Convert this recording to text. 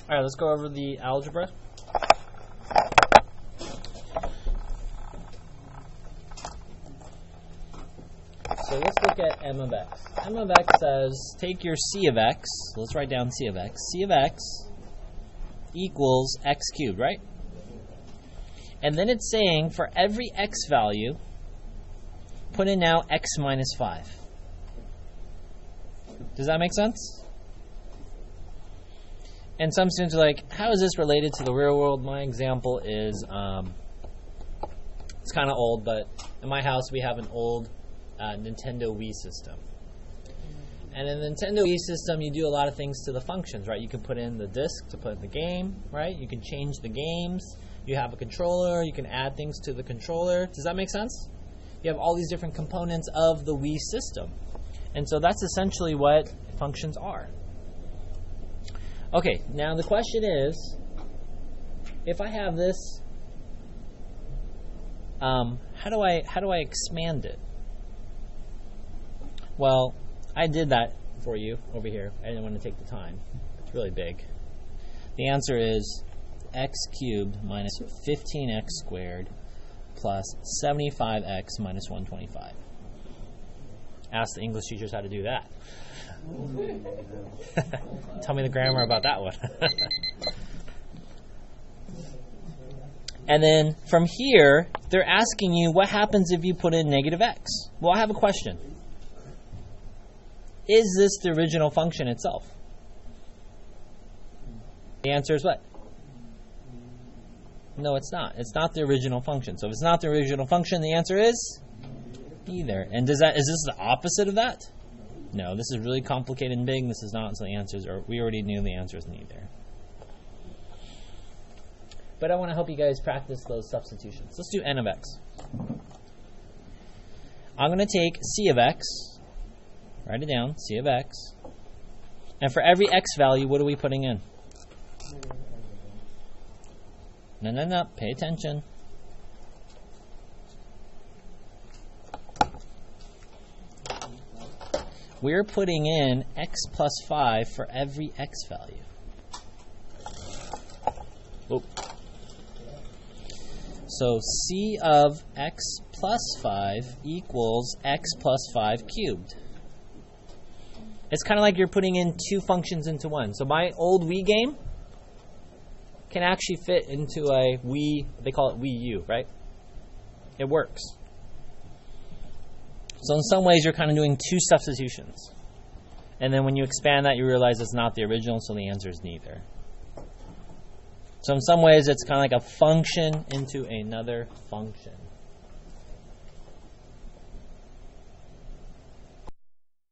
All right, let's go over the algebra. So let's look at m of x. M of x says take your c of x. Let's write down c of x. C of x equals x cubed, right? And then it's saying for every x value, put in now x minus 5. Does that make sense? And some students are like, how is this related to the real world? My example is, it's kind of old, but in my house we have an old Nintendo Wii system. And in the Nintendo Wii system, you do a lot of things to the functions, right? You can put in the disc to put in the game, right? You can change the games. You have a controller. You can add things to the controller. Does that make sense? You have all these different components of the Wii system. And so that's essentially what functions are. Okay, now the question is, if I have this, how do I expand it? Well, I did that for you over here. I didn't want to take the time. It's really big. The answer is x cubed minus 15x squared plus 75x minus 125. Ask the English teachers how to do that. Tell me the grammar about that one. And then from here, they're asking you what happens if you put in negative x. Well, I have a question. Is this the original function itself? The answer is what? No, it's not. It's not the original function. So if it's not the original function, the answer is neither. And is this the opposite of that? No, this is really complicated and big. This is not. So the answers are, we already knew the answer is neither. But I want to help you guys practice those substitutions. Let's do n of x. I'm going to take c of x. Write it down, c of x. And for every x value, what are we putting in? No. Pay attention. We're putting in x plus 5 for every x value. Oop. So c of x plus 5 equals x plus 5 cubed. It's kind of like you're putting in two functions into one. So my old Wii game can actually fit into a Wii, they call it Wii U, right? It works. So in some ways, you're kind of doing two substitutions. And then when you expand that, you realize it's not the original, so the answer is neither. So in some ways, it's kind of like a function into another function.